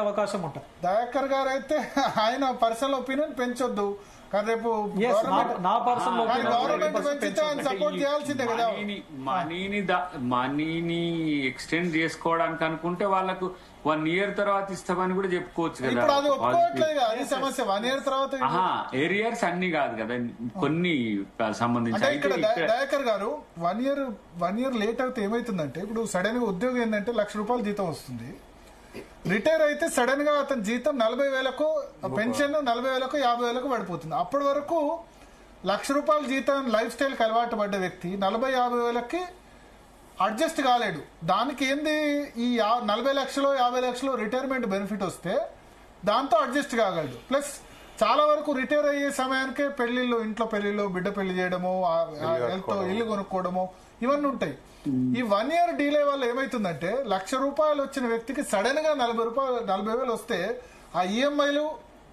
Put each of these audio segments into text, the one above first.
అవకాశం ఉంటుంది. దయాకర్ గారు అయితే ఆయన పర్సనల్ ఒపీనియన్ పెంచొద్దు, కానీ రేపు గవర్నమెంట్ పెంచితే ఆయన సపోర్ట్ చేయాల్సిందే కదా. మనీని ఎక్స్టెండ్ చేసుకోవడానికి అనుకుంటే వాళ్ళకు 1 year తర్వాత ఇస్తామని కూడా చెప్పుకోవచ్చు కదా. ఇప్పుడు అది ఒప్పుకోవట్లేదు, అది సమస్య. 1 year తర్వాత ఏరియాస్ అన్ని కాదు కదా, కొన్ని సంబంధించి. ఇక్కడ దయాకర్ గారు 1 year లేట్ అయితే ఏమైతుందంటే, ఇప్పుడు సడన్ గా ఉద్యోగం ఏంటంటే ₹1,00,000 జీతం వస్తుంది, రిటైర్ అయితే సడన్ గా అతని జీతం 40,000కు, పెన్షన్ 40,000కు 50,000కు పడిపోతుంది. అప్పటి వరకు ₹1,00,000 జీతం లైఫ్ స్టైల్ కి అలవాటు పడ్డ వ్యక్తి 40,000-50,000కి అడ్జస్ట్ కాలేడు. దానికి ఏంది, ఈ 40 లక్షలు 50 లక్షలు రిటైర్మెంట్ బెనిఫిట్ వస్తే దాంతో అడ్జస్ట్ కాగలడు. ప్లస్ చాలా వరకు రిటైర్ అయ్యే సమయానికే పెళ్లిళ్ళు, ఇంట్లో పెళ్లిళ్ళు, బిడ్డ పెళ్లి చేయడము, ఇల్లు కొనుక్కోవడము, ఇవన్నీ ఉంటాయి. ఈ 1 year డీలే వల్ల ఏమైతుందంటే, ₹1,00,000 వచ్చిన వ్యక్తికి సడన్ గా 40,000 వస్తే ఆ ఈఎంఐలు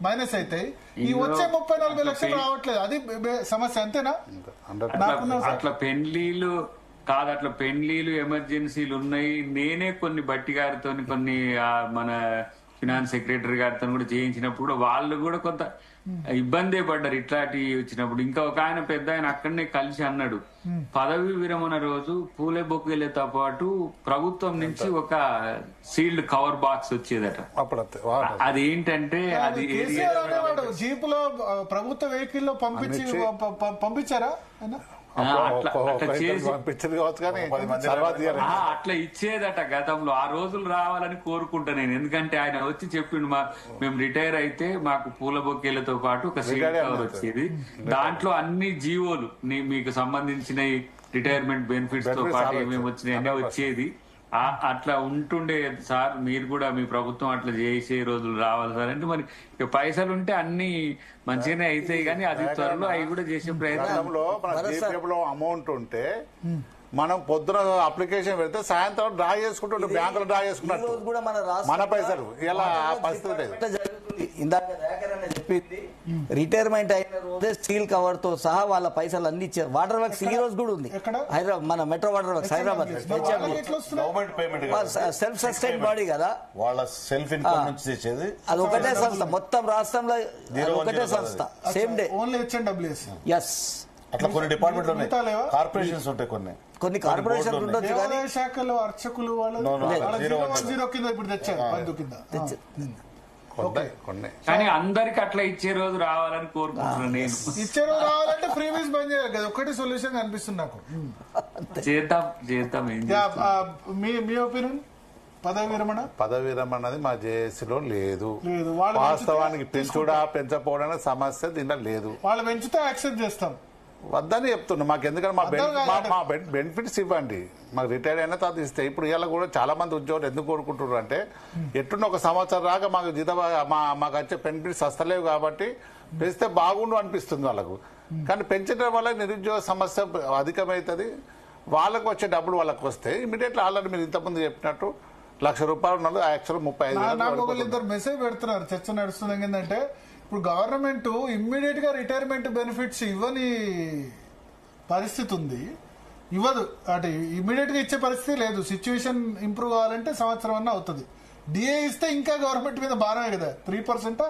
మైనస్ అవుతాయి. ఈ వచ్చే 30-40 లక్షలు రావట్లేదు, అది సమస్య. అంతేనా? అట్లా పెళ్లిళ్ళు కాదు, అట్లా పెళ్లిళ్ళు ఎమర్జెన్సీలు ఉన్నాయి. నేనే కొన్ని బట్టి గారితో, కొన్ని మన ఫినాన్స్ సెక్రటరీ గారితో కూడా చేయించినప్పుడు కూడా వాళ్ళు కూడా కొంత ఇబ్బంది పడ్డారు ఇట్లాంటి వచ్చినప్పుడు. ఇంకా ఒక ఆయన పెద్ద ఆయన అక్కడనే కలిసి అన్నాడు, పదవి విరమణ రోజు పూలే బొకేలతో పాటు ప్రభుత్వం నుంచి ఒక సీల్డ్ కవర్ బాక్స్ వచ్చేదట. అది ఏంటంటే, అది జీపులో ప్రభుత్వ వెహికల్ లో పంపించారా? అట్లా ఇచ్చేదట గతంలో. ఆ రోజులు రావాలని కోరుకుంటా నేను. ఎందుకంటే ఆయన వచ్చి చెప్పిండు, మేము రిటైర్ అయితే మాకు పూల బొకేలతో పాటు ఒక సీట్ కవర్ వచ్చేది, దాంట్లో అన్ని జీవోలు మీకు సంబంధించిన రిటైర్మెంట్ బెనిఫిట్స్ తో పాటు ఏమేమి వచ్చినాయనే వచ్చేది. అట్లా ఉంటుండే సార్. మీరు కూడా మీ ప్రభుత్వం అట్లా చేసే రోజులు రావాలి సార్ అంటే, మరి పైసలు ఉంటే అన్ని మంచిగానే అవుతాయి, కానీ అది త్వరలో అవి కూడా చేసే ప్రయత్నంలో అమౌంట్ ఉంటే మనం పొద్దున అప్లికేషన్ పెడితే సాయంత్రం డ్రా చేసుకుంటుంటే బ్యాంకులో డ్రా చేసుకున్నట్టు మన పైసలు ఇలా పరిస్థితి లేదు. ఇందాక చెప్పింది, రిటైర్మెంట్ అయిన రోజే స్టీల్ కవర్ తో సహా వాళ్ళ పైసలు అన్ని ఇచ్చారు. వాటర్ వర్క్స్ ఈ రోజు కూడా ఉంది హైదరాబాద్, మన metro water works Hyderabad. Self sustain body కదా, వాళ్ళ సెల్ఫ్ ఇన్కమ్ నుంచి చేసేది. అది ఒకటే సంస్థ, మొత్తం రాష్ట్రంలో ఒకటే సంస్థ, సేమ్ డే. ఎస్, అట్లా కొన్ని డిపార్ట్మెంట్లు ఉన్నాయి, కార్పొరేషన్స్ ఉంటాయి, కొన్ని కార్పొరేషన్ ఉండొచ్చు. శాఖలో అర్చకులు కానీ అందరికి అట్లా ఇచ్చే రోజు రావాలని కోరుకుంటున్నాను నేను. ఇచ్చే రోజు రావాలంటే ఫ్రీబీస్ బంద్ చేయాలి కదా, ఒకటి సొల్యూషన్ అనిపిస్తుంది నాకు. చేద్దాం. మీ ఒపీనియన్? పదవి విరమణ అది మా జేఏసీలో లేదు. వాస్తవానికి పెంచుడా పెంచకపోవడం సమస్య దీంట్లో లేదు. వాళ్ళు పెంచితే యాక్సెప్ట్ చేస్తాం వద్దని చెప్తున్నా. మాకు ఎందుకంటే మా బెనిఫిట్స్ ఇవ్వండి, మాకు రిటైర్ అయినా తర్వాత ఇస్తే. ఇప్పుడు ఇలా కూడా చాలా మంది ఉద్యోగులు ఎందుకు కోరుకుంటున్నారు అంటే, ఎట్టున్న ఒక సంవత్సరం రాక మాకు మాకు వచ్చే బెనిఫిట్స్ వస్తలేవు కాబట్టి పెంచితే బాగుండు అనిపిస్తుంది వాళ్ళకు. కానీ పెంచడం వల్ల నిరుద్యోగ సమస్య అధికమవుతుంది. వాళ్ళకు వచ్చే డబ్బులు వాళ్ళకి వస్తే ఇమీడియట్లీ ఆల్రెడీ మీరు ఇంతకుముందు చెప్పినట్టు ₹1,00,000 ఉన్నది యాక్చువల్ 35,000. ఇద్దరు మెసేజ్ పెడుతున్నారు, చర్చ నడుస్తుంది. ఏంటంటే, ఇప్పుడు గవర్నమెంట్ ఇమ్మీడియట్ గా రిటైర్మెంట్ బెనిఫిట్స్ ఇవ్వని పరిస్థితి ఉంది, ఇవ్వదు. అంటే ఇమ్మీడియట్ గా ఇచ్చే పరిస్థితి లేదు. సిచ్యువేషన్ ఇంప్రూవ్ కావాలంటే సంవత్సరం అన్న అవుతుంది. డిఏ ఇస్తే ఇంకా గవర్నమెంట్ మీద భారమే కదా. 3%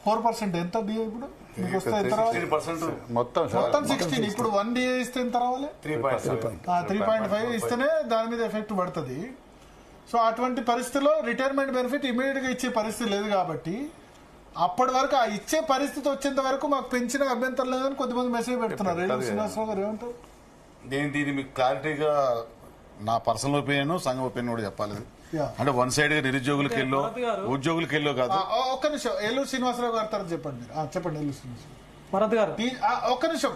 4% ఎంత డిఏ ఇప్పుడు మీకు వస్తే ఎంత రావాలి? మొత్తం 16. ఇప్పుడు 1 డిఏ ఇస్తే ఎంత రావాలి? 3.5 ఇస్తేనే దాని మీద ఎఫెక్ట్ పడుతుంది. సో అటువంటి పరిస్థితిలో రిటైర్మెంట్ బెనిఫిట్ ఇమ్మీడియట్ గా ఇచ్చే పరిస్థితి లేదు కాబట్టి, అప్పటి వరకు ఆ ఇచ్చే పరిస్థితి వచ్చేంత వరకు మాకు పెంచిన అభ్యంతరం లేదని కొద్దిమంది మెసేజ్ పెడుతున్నారు. శ్రీనివాసరావు గారు ఏమంటారు? దీన్ని మీకు క్లారిటీగా నా పర్సనల్ ఒపీనియన్, సంఘం ఒపీనియన్ కూడా చెప్పాలి. అంటే వన్ సైడ్ గా నిరుద్యోగులకి వెళ్ళో ఉద్యోగులకి వెళ్ళో కాదు. ఒక్క నిమిషం, ఏలూరు శ్రీనివాసరావు గారి తర్వాత చెప్పండి. చెప్పండి ఏలూరు శ్రీనివాసరావు. భరత్ గారు ఒక్క నిమిషం,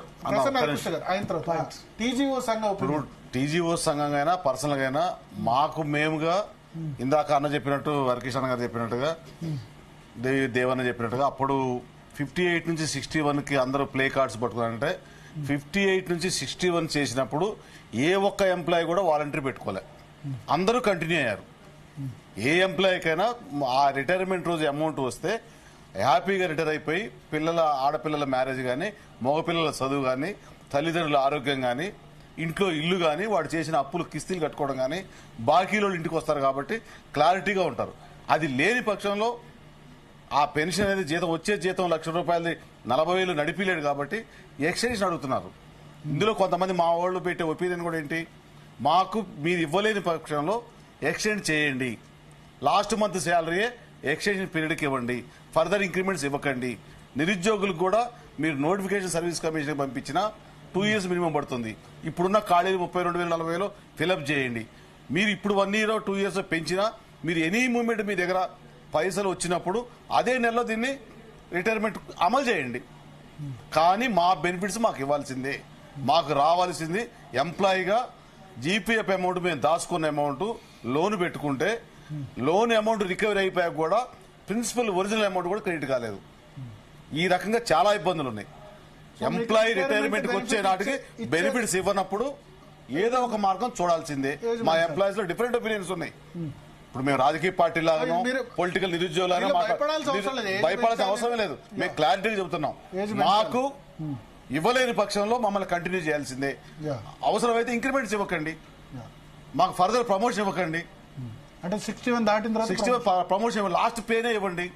ఆయన తర్వాత టీజీఓ సంఘం. ఇప్పుడు టీజీఓ సంఘంగా అయినా పర్సనల్ గా అయినా మాకు మేముగా, ఇందాక అన్న చెప్పినట్టు, వర్కీష్ అన్న గారు చెప్పినట్టుగా, దేవన్న చెప్పినట్టుగా, అప్పుడు 58 నుంచి 61 కి అందరూ ప్లే కార్డ్స్ పట్టుకున్నారంటే 58 నుంచి 61 చేసినప్పుడు ఏ ఒక్క ఎంప్లాయీ కూడా వాలంటరీ పెట్టుకోలే, అందరూ కంటిన్యూ అయ్యారు. ఏ ఎంప్లాయీకైనా ఆ రిటైర్మెంట్ రోజు అమౌంట్ వస్తే హ్యాపీగా రిటైర్ అయిపోయి ఆడపిల్లల మ్యారేజ్ కానీ, మగపిల్లల చదువు కానీ, తల్లిదండ్రుల ఆరోగ్యం కానీ, ఇంట్లో ఇల్లు కానీ, వాడు చేసిన అప్పులు కిస్తీలు కట్టుకోవడం కానీ, బాకీలో ఇంటికి వస్తారు కాబట్టి క్లారిటీగా ఉంటారు. అది లేని పక్షంలో ఆ పెన్షన్ అనేది జీతం వచ్చే జీతం ₹1,00,000 40,000 నడిపిలేడు కాబట్టి ఎక్స్టెన్షన్ అడుగుతున్నారు. ఇందులో కొంతమంది మా వాళ్ళు పెట్టే ఒపీనియన్ కూడా ఏంటి, మాకు మీరు ఇవ్వలేని పక్షంలో ఎక్స్టెండ్ చేయండి, లాస్ట్ మంత్ శాలరీయే ఎక్స్టెన్షన్ పీరియడ్కి ఇవ్వండి, ఫర్దర్ ఇంక్రిమెంట్స్ ఇవ్వకండి. నిరుద్యోగులకు కూడా మీరు నోటిఫికేషన్ సర్వీస్ కమిషన్ పంపించిన 2 years మినిమం పడుతుంది. ఇప్పుడున్న ఖాళీలు 32,000 40,000 ఫిలప్ చేయండి. మీరు ఇప్పుడు 1 year 2 years పెంచినా మీరు ఎనీ మూమెంట్ మీ దగ్గర పైసలు వచ్చినప్పుడు అదే నెలలో దీన్ని రిటైర్మెంట్ అమలు చేయండి. కానీ మా బెనిఫిట్స్ మాకు ఇవ్వాల్సిందే. మాకు రావాల్సింది ఎంప్లాయీగా జీపీఎఫ్ అమౌంట్ మేము దాచుకున్న అమౌంట్ లోన్ పెట్టుకుంటే లోన్ అమౌంట్ రికవరీ అయిపోయాక కూడా ప్రిన్సిపల్ ఒరిజినల్ అమౌంట్ కూడా క్రెడిట్ కాలేదు. ఈ రకంగా చాలా ఇబ్బందులు ఉన్నాయి. ఎంప్లాయీ రిటైర్మెంట్ వచ్చే నాటికి బెనిఫిట్స్ ఇవ్వనప్పుడు ఏదో ఒక మార్గం చూడాల్సిందే. మా ఎంప్లాయీస్ లో డిఫరెంట్ ఒపీనియన్స్ ఉన్నాయి. ఇప్పుడు మేము రాజకీయ పార్టీ లాగానో పొలిటికల్ నిరుద్యోగులాగా భయపడాల్సిన అవసరం లేదు. మేము క్లారిటీగా చెబుతున్నాం, మాకు ఇవ్వలేని పక్షంలో మమ్మల్ని కంటిన్యూ చేయాల్సిందే. అవసరమైతే ఇంక్రిమెంట్స్ ఇవ్వకండి, మాకు ఫర్దర్ ప్రమోషన్ ఇవ్వకండి. అంటే 61 దాటిన తర్వాత 61 ప్రమోషన్ లాస్ట్ పేనే ఇవ్వండి,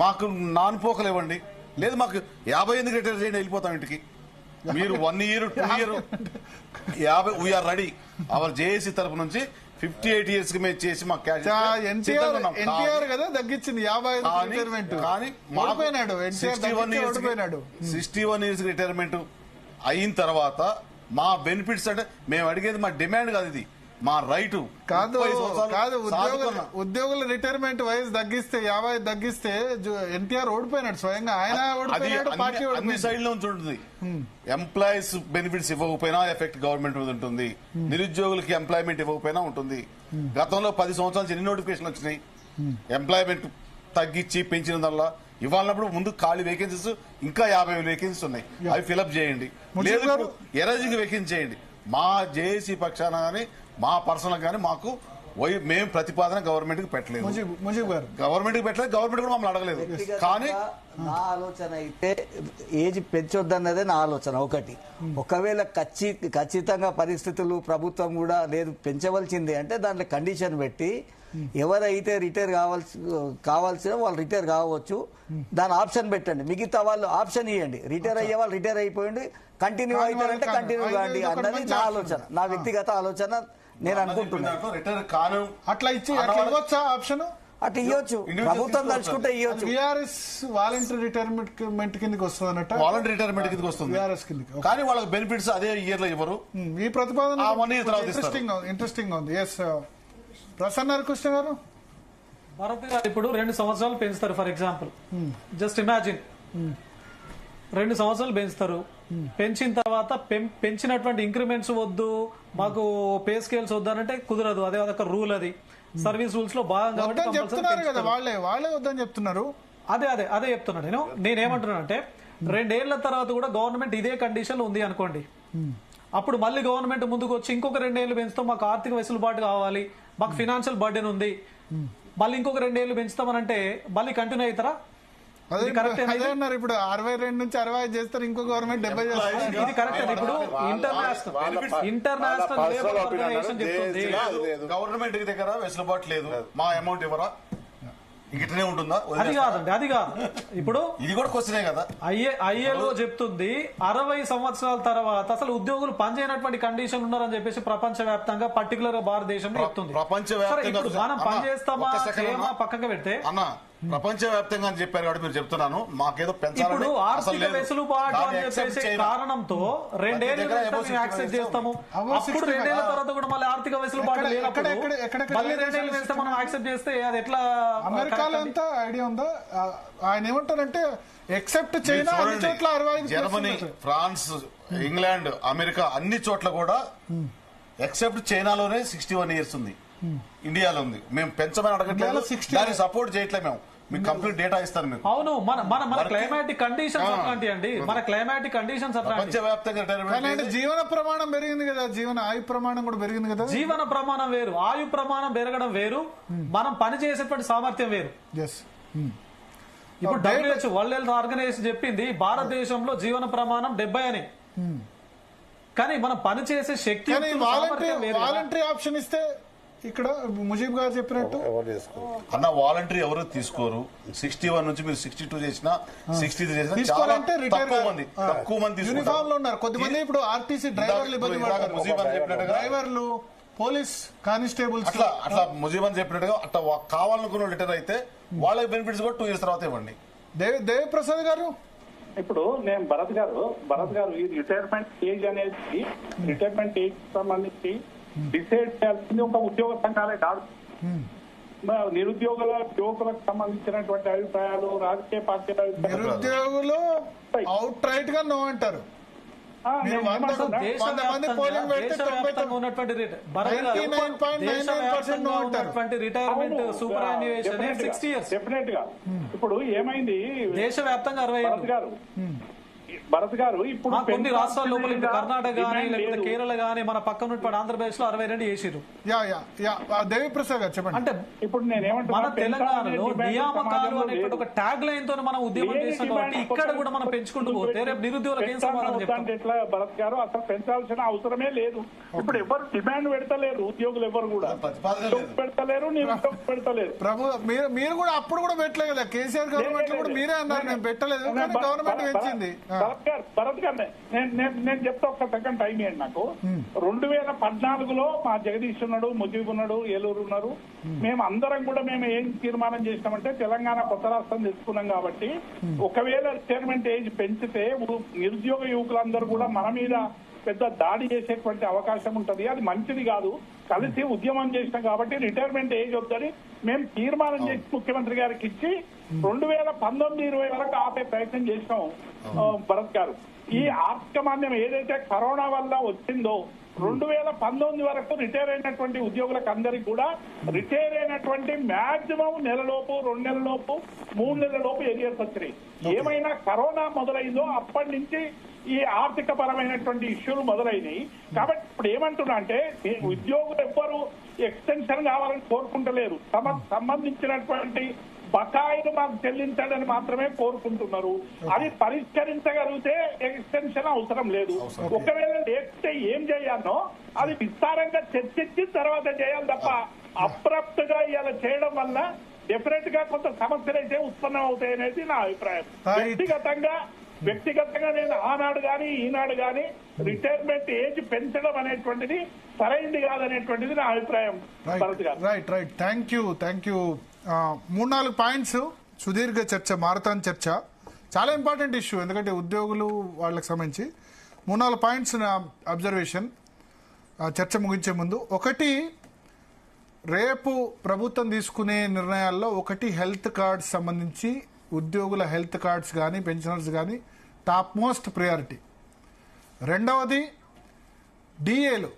మాకు నాన్ పోకలు ఇవ్వండి. లేదు మాకు 50 ఎందుకు రిటైర్ చేయండి, వెళ్ళిపోతాం ఇంటికి. మీరు 1 year 2 year 50 we are ready. Our JAC తరపు నుంచి 58 years కి మేము చేసి మా క్యాష్ ఎన్టీఆర్ కదా తగ్గించింది 55 కానీ 61 years రిటైర్మెంట్ అయిన తర్వాత మా బెనిఫిట్స్ అంటే మేము అడిగేది మా డిమాండ్ కాదు, ఇది మా రైట్ కాదు. ఉద్యోగుల రిటైర్మెంట్ వయసు తగ్గిస్తే 50 తగ్గిస్తే ఎన్టీఆర్ ఓడిపోయినాడు స్వయంగా. ఆయన ఓడిపోయినాడు, పార్టీ అన్ని సైడ్ లో ఉంటుంది. ఎంప్లాయీస్ బెనిఫిట్స్ ఇవ్వకపోయినా ఎఫెక్ట్ గవర్నమెంట్ మీద ఉంటుంది, నిరుద్యోగులకి ఎంప్లాయ్మెంట్ ఇవ్వకపోయినా ఉంటుంది. గతంలో 10 సంవత్సరాల నుంచి ఎన్ని నోటిఫికేషన్ వచ్చినాయి, ఎంప్లాయ్మెంట్ తగ్గించి పెంచిన వల్ల. ఇవాళప్పుడు ముందు ఖాళీ వేకెన్సీస్ ఇంకా 50,000 వేకెన్సీస్ ఉన్నాయి, అవి ఫిలప్ చేయండి. లేదు ఎరేజింగ్ వేకెన్సీ చేయండి. మా జేఏసీ పక్షాన గానీ మా పర్సనల్ గానీ మాకు మేము ప్రతిపాదన గవర్నమెంట్ కి పెట్టలేదు, గవర్నమెంట్ కి పెట్టలేదు, గవర్నమెంట్ కూడా మమ్మల్ని అడగలేదు. కానీ నా ఆలోచన అయితే ఏజ్ పెంచొద్దన్నదే నా ఆలోచన. ఒకవేళ ఖచ్చితంగా పరిస్థితులు ప్రభుత్వం కూడా లేదు పెంచవలసిందే అంటే దాంట్లో కండిషన్ పెట్టి ఎవరైతే రిటైర్ కావాల్సిన వాళ్ళు రిటైర్ కావచ్చు, దాని ఆప్షన్ పెట్టండి. మిగతా వాళ్ళు ఆప్షన్ ఇవ్వండి, రిటైర్ అయ్యే వాళ్ళు రిటైర్ అయిపోయింది, కంటిన్యూ అవుతారంటే కంటిన్యూ కాండి అన్నది నా ఆలోచన, నా వ్యక్తిగత ఆలోచన. నేను అనుకుంటున్నాను అట్లా ఇవ్వచ్చా ఆప్షన్, అటు ఇవ్వచ్చు, ప్రభుత్వం తలుచుకుంటే ఇవ్వచ్చు. టీఆర్ఎస్ వాలంటరీ రిటైర్మెంట్ కిందకి వస్తుంది అన్నట్టు, వాలంటరీ రిటైర్మెంట్ కిందకి వస్తుంది కానీ వాళ్ళకి బెనిఫిట్స్ అదే ఇయర్ లో ఇవ్వరు. ఈ ప్రతిపాదన ఇంట్రెస్టింగ్ ఉంది. ఎస్ ప్రసన్న కృష్ణ గారు, భారత్ గారు ఇప్పుడు 2 సంవత్సరాలు పెంచుతారు. ఫర్ ఎగ్జాంపుల్ జస్ట్ ఇమాజిన్ 2 సంవత్సరాలు పెంచుతారు. పెంచిన తర్వాత పెంచినటువంటి ఇంక్రిమెంట్స్ వద్దు, మాకు పే స్కేల్స్ వద్దు అంటే కుదరదు. అదే అదొక రూల్, అది సర్వీస్ రూల్స్ లో భాగంగా చెప్తున్నారు కదా, వాళ్ళే వద్దని చెప్తున్నారు. అదే చెప్తున్నాను నేనేమంటున్నానంటే 2 ఏళ్ల తర్వాత కూడా గవర్నమెంట్ ఇదే కండిషన్ ఉంది అనుకోండి, అప్పుడు మళ్ళీ గవర్నమెంట్ ముందుకు వచ్చి ఇంకొక 2 ఏళ్లు పెంచుతాం, మాకు ఆర్థిక వెసులుబాటు కావాలి, మాకు ఫినాన్షియల్ బర్డెన్ ఉంది, మళ్ళీ ఇంకొక 2 ఏళ్లు పెంచుతామనంటే మళ్ళీ కంటిన్యూ అవుతారా? అదే అన్నారు. ఇప్పుడు 62 నుంచి 65 చేస్తారు, ఇంకో గవర్నమెంట్ 70 చేస్తారు. ఇది కరెక్ట్. ఇప్పుడు ఇంటర్నేషనల్ లేబర్ ఆర్గనైజేషన్ చెప్తుంది గవర్నమెంట్ దగ్గర వెసులుబాటు లేదు, మా అమౌంట్ ఇవ్వరా, ఇట్లనే ఉంటుందా? అది కాదు. ఇప్పుడు ఇది కూడా క్వశ్చనే కదా. ఐఏలో చెప్తుంది 60 సంవత్సరాల తర్వాత అసలు ఉద్యోగులు పనిచేయనటువంటి కండిషన్ ఉన్నారని చెప్పేసి ప్రపంచ వ్యాప్తంగా పర్టికులర్ గా భారతదేశంలో చెప్తుంది. మనం పనిచేస్తామా చేయమా పక్కకు పెడితే ప్రపంచవ్యాప్తంగా అని చెప్పారు కాబట్టి మీరు చెప్తున్నాను, మాకేదో ఇప్పుడు ఆర్థిక వెసులుబాటు అని చెప్పేసి కారణంతో 2 ఏళ్ళు యాక్సెప్ట్ చేస్తాము. అప్పుడు 2 ఏళ్ల తర్వాత కూడా మళ్ళీ ఆర్థిక వెసులుబాటు లేనప్పుడు మళ్ళీ 2 ఏళ్ళు వేస్తే మనం యాక్సెప్ట్ చేస్తే అది ఎట్లా? అమెరికాలో అంతా ఐడియా ఉందా? ఆయన ఏమంటారంటే ఎక్సెప్ట్ చైనా అన్ని చోట్ల 65, జర్మనీ, ఫ్రాన్స్, ఇంగ్లాండ్, అమెరికా అన్ని చోట్ల కూడా ఎక్సెప్ట్ చైనాలోనే 61 years ఉంది, ఇండియాలో ఉంది. మేము పెంచమని అడగట్లేదు, దాన్ని సపోర్ట్ చేయట్లేదు. మేము మీకు కంప్లీట్ డేటా ఇస్తాను మీకు. అవును, మన క్లైమాటిక్ కండిషన్స్ అట్లాంటి అండి, మన క్లైమాటిక్ కండిషన్స్ ప్రపంచవ్యాప్తంగా జీవన ప్రమాణం పెరిగింది కదా, జీవన ఆయు ప్రమాణం కూడా పెరిగింది కదా. జీవన ప్రమాణం వేరు, ఆయు ప్రమాణం పెరగడం వేరు, మనం పని చేసేటువంటి సామర్థ్యం వేరు. ఇప్పుడు WHO వరల్డ్ హెల్త్ ఆర్గనైజేషన్ చెప్పింది భారతదేశంలో జీవన ప్రమాణం 70 అని. కానీ మనం పని చేసే శక్తి వాలంటరీ ఆప్షన్ ఇస్తే ఇక్కడ ముజీబ్ గారు చెప్పినట్టు ఎవరు చేసుకోరు. అన్న వాలంటరీ ఎవరు తీసుకోరు. 61 నుంచి మీరు 62 చేసినా 63 చేసినా చాలా తీసుకోవాలంటే రిటైర్ తక్కువ మంది తీసుకుంటారు. యూనిఫామ్ లో ఉన్నారు. కొద్దిమంది ఇప్పుడు ఆర్టీసీ డ్రైవర్లు ఇబ్బంది పడతారు. ముజీబ్ అని చెప్పినట్టుగా డ్రైవర్లు, పోలీస్ కానిస్టేబుల్స్ అట్లా ముజీబ్ అని చెప్పినట్టుగా అట్లా కావాలనుకున్న రిటైర్ అయితే వాళ్ళకి బెనిఫిట్స్ కూడా 2 years తర్వాత ఇవ్వండి. దేవిప్రసాద్ గారు, ఇప్పుడు నేను భరత్ గారు ఈ రిటైర్మెంట్ ఏజ్ అనేది రిటైర్మెంట్ ఏజ్ సంబంధించి డిసైడ్ చేయాల్సింది ఒక ఉద్యోగ సంఘాలే కాదు. యువకులకు సంబంధించినటువంటి అభిప్రాయాలు, రాజకీయ పార్టీల అభిప్రాయాలు నిరుద్యోగులు అవుట్ రైట్ గా నో అంటారు. మీరు 100 పోలింగ్ పెడితే 90% ఉన్నటువంటి రిటైర్మెంట్ సూపర్ యాన్యుయేషన్ 60 years. డెఫినెట్ గా ఇప్పుడు ఏమైంది దేశవ్యాప్తంగా 60 భరత్ గారు ఇప్పుడు కొన్ని రాష్ట్రాల లోపల ఇప్పుడు కర్ణాటక గానీ లేకపోతే కేరళ గానీ మన పక్కన ఉన్నటువంటి ఆంధ్రప్రదేశ్ లో 62 చేసిరు. దేవిప్రసాద్ గారు చెప్పండి. అంటే ఇప్పుడు నేనేమంటున్నా, మన తెలంగాణలో నియామకాలు అనేటువంటి ఒక ట్యాగ్ లైన్ తో మనం ఉద్యమం చేస్తాం కాబట్టి ఇక్కడ కూడా మనం పెంచుకుంటూ పోతే రేపు నిరుద్యోగులకు ఏం సమాధానం చెప్తాం? ఎట్లా భరత్ గారు, అసలు పెంచాల్సిన అవసరమే లేదు. ఇప్పుడు ఎవరు డిమాండ్ పెడతలేరు, ఉద్యోగులు ఎవరు కూడా పెడతలేరు, నిరుద్యోగులు పెడతలేరు. ప్రభు మీరు కూడా అప్పుడు కూడా పెట్టలేదు కదా, కేసీఆర్ గవర్నమెంట్ లో కూడా మీరే అన్నారు నేను పెట్టలేదు, కానీ గవర్నమెంట్ పెంచింది. భరత్ గారు నేను చెప్తా, ఒక్క సెకండ్ టైం ఇవ్వండి నాకు. 2014లో మా జగదీష్ ఉన్నాడు, ముజీబ్ ఉన్నాడు, ఏలూరు ఉన్నారు. మేము అందరం కూడా ఏం తీర్మానం చేసినామంటే తెలంగాణ కొత్త రాష్ట్రం తెచ్చుకున్నాం కాబట్టి ఒకవేళ రిటైర్మెంట్ ఏజ్ పెంచితే నిరుద్యోగ యువకులందరూ కూడా మన మీద పెద్ద దాడి చేసేటువంటి అవకాశం ఉంటది, అది మంచిది కాదు. కలిసి ఉద్యమం చేసినాం కాబట్టి రిటైర్మెంట్ ఏజ్ వద్దని మేము తీర్మానం చేసి ముఖ్యమంత్రి గారికి ఇచ్చి 2019-20 వరకు ఆపే ప్రయత్నం చేసినాం. భరత్ గారు, ఈ ఆర్థిక మాంద్యం ఏదైతే కరోనా వల్ల వచ్చిందో 2019 వరకు రిటైర్ అయినటువంటి ఉద్యోగులకు అందరికి కూడా రిటైర్ అయినటువంటి మాక్సిమం నెలలోపు, 2 నెలలోపు, 3 నెలలోపు ఏరియాస్ వచ్చినాయి. ఏమైనా కరోనా మొదలైందో అప్పటి నుంచి ఈ ఆర్థిక పరమైనటువంటి ఇష్యూలు మొదలైనవి. కాబట్టి ఇప్పుడు ఏమంటున్నా అంటే ఉద్యోగులు ఎవ్వరు ఎక్స్టెన్షన్ కావాలని కోరుకుంటలేరు, సంబంధించినటువంటి బకాయిలు మాకు చెల్లించాలని మాత్రమే కోరుకుంటున్నారు. అది పరిష్కరించగలిగితే ఎక్స్టెన్షన్ అవసరం లేదు. ఒకవేళ లేకపోతే ఏం చేయాలో అది విస్తారంగా చర్చించిన తర్వాత చేయాలి తప్ప అప్రాప్ట్ గా ఇలా చేయడం వల్ల డెఫినెట్ గా కొంత సమస్యలు అయితే ఉత్పన్నం అవుతాయి అనేది నా అభిప్రాయం. వ్యక్తిగతంగా నేను ఆనాడు గాని ఈనాడు గాని రిటైర్మెంట్ ఏజ్ పెంచడం అనేటువంటిది సరైంది కాదనేటువంటిది నా అభిప్రాయం. రైట్ థ్యాంక్ యూ 3-4 పాయింట్స్ సుదీర్ఘ చర్చ, మారథాన్ చర్చ, చాలా ఇంపార్టెంట్ ఇష్యూ. ఎందుకంటే ఉద్యోగులు వాళ్ళకి సంబంధించి 3-4 పాయింట్స్ నా అబ్జర్వేషన్ చర్చ ముగించే ముందు. ఒకటి, రేపు ప్రభుత్వం తీసుకునే నిర్ణయాల్లో ఒకటి హెల్త్ కార్డ్స్ సంబంధించి ఉద్యోగుల హెల్త్ కార్డ్స్ కానీ పెన్షనర్స్ కానీ టాప్ మోస్ట్ ప్రయారిటీ. రెండవది డిఏలు,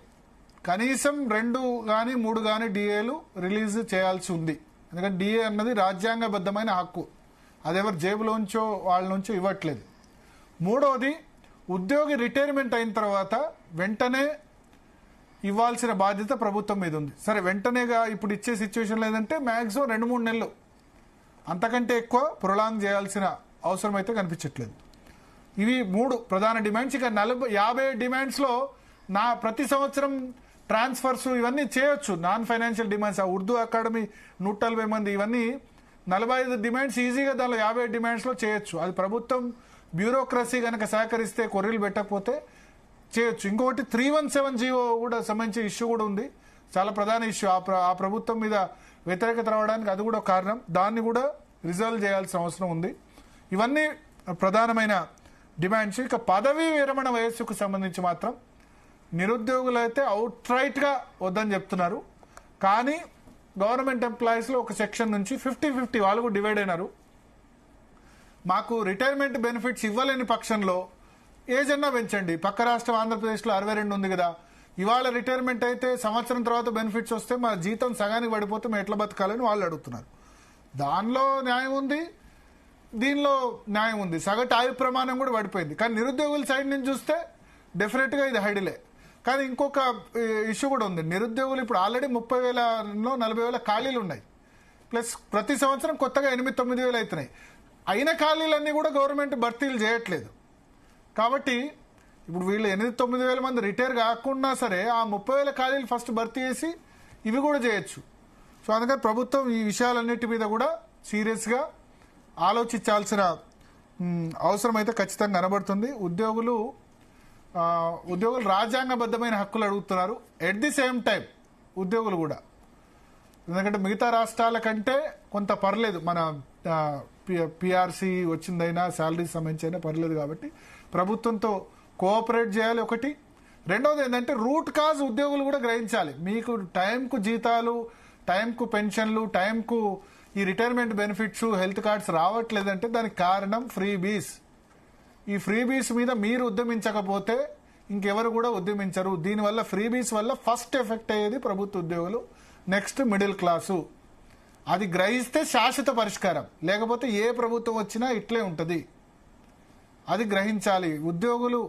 కనీసం 2 కానీ 3 కానీ డిఏలు రిలీజ్ చేయాల్సి ఉంది. ఎందుకంటే డిఏ అన్నది రాజ్యాంగబద్ధమైన హక్కు, అదెవరు జేబులోంచో వాళ్ళ నుంచో ఇవ్వట్లేదు. మూడవది, ఉద్యోగి రిటైర్మెంట్ అయిన తర్వాత వెంటనే ఇవ్వాల్సిన బాధ్యత ప్రభుత్వం మీద ఉంది. సరే వెంటనేగా ఇప్పుడు ఇచ్చే సిచ్యువేషన్ లేదంటే మ్యాక్సిమం 2-3 నెలలు, అంతకంటే ఎక్కువ ప్రొలాంగ్ చేయాల్సిన అవసరం అయితే కనిపించట్లేదు. ఇవి 3 ప్రధాన డిమాండ్స్. ఇక 50 డిమాండ్స్లో ప్రతి సంవత్సరం ట్రాన్స్ఫర్స్ ఇవన్నీ చేయొచ్చు. నాన్ ఫైనాన్షియల్ డిమాండ్స్, ఆ ఉర్దూ అకాడమీ 140 మంది, ఇవన్నీ 45 డిమాండ్స్ ఈజీగా దానిలో 50 డిమాండ్స్లో చేయొచ్చు. అది ప్రభుత్వం బ్యూరోక్రసీ కనుక సహకరిస్తే, కొర్రీలు పెట్టకపోతే చేయొచ్చు. ఇంకొకటి 317 జీవో కూడా సంబంధించిన ఇష్యూ కూడా ఉంది, చాలా ప్రధాన ఇష్యూ. ఆ ప్రభుత్వం మీద వ్యతిరేకత రావడానికి అది కూడా కారణం, దాన్ని కూడా రిజాల్వ్ చేయాల్సిన అవసరం ఉంది. ఇవన్నీ ప్రధానమైన డిమాండ్స్. ఇక పదవీ విరమణ వయస్సుకు సంబంధించి మాత్రం నిరుద్యోగులు అయితే అవుట్ రైట్ గా వద్దని చెప్తున్నారు. కానీ గవర్నమెంట్ ఎంప్లాయీస్ లో ఒక సెక్షన్ నుంచి 50-50 వాళ్ళు కూడా డివైడ్ అయినారు. మాకు రిటైర్మెంట్ బెనిఫిట్స్ ఇవ్వలేని పక్షంలో ఏజ్ అన్నా పెంచండి. పక్క రాష్ట్రం ఆంధ్రప్రదేశ్లో 62 ఉంది కదా, ఇవాళ రిటైర్మెంట్ అయితే సంవత్సరం తర్వాత బెనిఫిట్స్ వస్తే మా జీతం సగానికి పడిపోతే మేము ఎట్లా బతకాలని వాళ్ళు అడుగుతున్నారు. దానిలో న్యాయం ఉంది, దీనిలో న్యాయం ఉంది. సగటు ఆయు ప్రమాణం కూడా పడిపోయింది. కానీ నిరుద్యోగుల సైడ్ నుంచి చూస్తే డెఫినెట్గా ఇది హైడిలే. కానీ ఇంకొక ఇష్యూ కూడా ఉంది. నిరుద్యోగులు ఇప్పుడు ఆల్రెడీ 30,000లో 40,000 ఖాళీలు ఉన్నాయి. ప్లస్ ప్రతి సంవత్సరం కొత్తగా 8,000-9,000 అవుతున్నాయి. అయిన ఖాళీలన్నీ కూడా గవర్నమెంట్ భర్తీలు చేయట్లేదు. కాబట్టి ఇప్పుడు వీళ్ళు 8,000-9,000 మంది రిటైర్ కాకుండా సరే ఆ 30,000 ఖాళీలు ఫస్ట్ భర్తీ చేసి ఇవి కూడా చేయొచ్చు. సో అందుకని ప్రభుత్వం ఈ విషయాలన్నిటి మీద కూడా సీరియస్గా ఆలోచించాల్సిన అవసరం అయితే ఖచ్చితంగా కనబడుతుంది. ఉద్యోగులు రాజ్యాంగబద్ధమైన హక్కులు అడుగుతున్నారు. ఎట్ ది సేమ్ టైం ఉద్యోగులు కూడా, ఎందుకంటే మిగతా రాష్ట్రాల కంటే కొంత పర్లేదు, మన పిఆర్సీ వచ్చిందైనా శాలరీస్ సంబంధించి పర్లేదు కాబట్టి ప్రభుత్వంతో కోఆపరేట్ చేయాలి ఒకటి. రెండవది ఏంటంటే రూట్ కాజ్ ఉద్యోగులు కూడా గ్రహించాలి. మీకు టైంకు జీతాలు, టైంకు పెన్షన్లు, టైంకు ఈ రిటైర్మెంట్ బెనిఫిట్స్, హెల్త్ కార్డ్స్ రావట్లేదంటే దానికి కారణం ఫ్రీబీస్. ఈ ఫ్రీబీస్ మీద మీరు ఉద్యమించకపోతే ఇంకెవరు కూడా ఉద్యమించరు. దీనివల్ల ఫ్రీబీస్ వల్ల ఫస్ట్ ఎఫెక్ట్ అయ్యేది ప్రభుత్వ ఉద్యోగులు, నెక్స్ట్ మిడిల్ క్లాసు. అది గ్రహిస్తే శాశ్వత పరిష్కారం, లేకపోతే ఏ ప్రభుత్వం వచ్చినా ఇట్లే ఉంటుంది. అది గ్రహించాలి ఉద్యోగులు.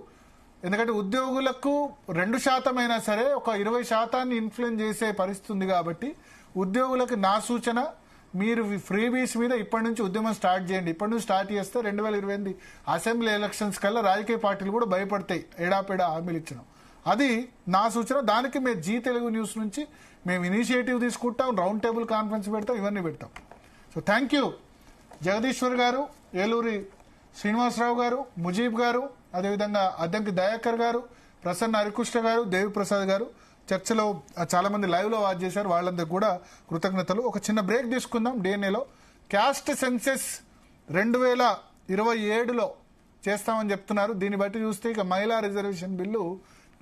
ఎందుకంటే ఉద్యోగులకు 2% అయినా సరే ఒక 20% ఇన్ఫ్లుయెన్స్ చేసే పరిస్థితి ఉంది కాబట్టి ఉద్యోగులకు నా సూచన, మీరు ఫ్రీబీస్ మీద ఇప్పటి నుంచి ఉద్యమం స్టార్ట్ చేయండి. ఇప్పటి నుంచి స్టార్ట్ చేస్తే 2028 అసెంబ్లీ ఎలక్షన్స్ కల్లా రాజకీయ పార్టీలు కూడా భయపడతాయి ఏడాపేడా హామీలు ఇచ్చడం. అది నా సూచన. దానికి మేము జీ తెలుగు న్యూస్ నుంచి మేము ఇనిషియేటివ్ తీసుకుంటాం, రౌండ్ టేబుల్ కాన్ఫరెన్స్ పెడతాం, ఇవన్నీ పెడతాం. సో థ్యాంక్ యూ జగదీశ్వర్ గారు, ఏలూరి శ్రీనివాసరావు గారు, ముజీబ్ గారు, అదేవిధంగా అద్దంకి దయాకర్ గారు, ప్రసన్న హరికృష్ణ గారు, దేవిప్రసాద్ గారు. చర్చలో చాలా మంది లైవ్ లో వాచ్ చేశారు, వాళ్ళందరికీ కూడా కృతజ్ఞతలు. ఒక చిన్న బ్రేక్ తీసుకుందాం. డిఎన్ఏలో క్యాస్ట్ సెన్సెస్ 2027లో చేస్తామని చెప్తున్నారు. దీన్ని బట్టి చూస్తే ఇక మహిళా రిజర్వేషన్ బిల్లు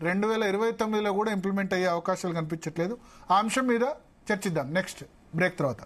2029లో కూడా ఇంప్లిమెంట్ అయ్యే అవకాశాలు కనిపించట్లేదు. ఆ అంశం మీద చర్చిద్దాం నెక్స్ట్ బ్రేక్ తర్వాత.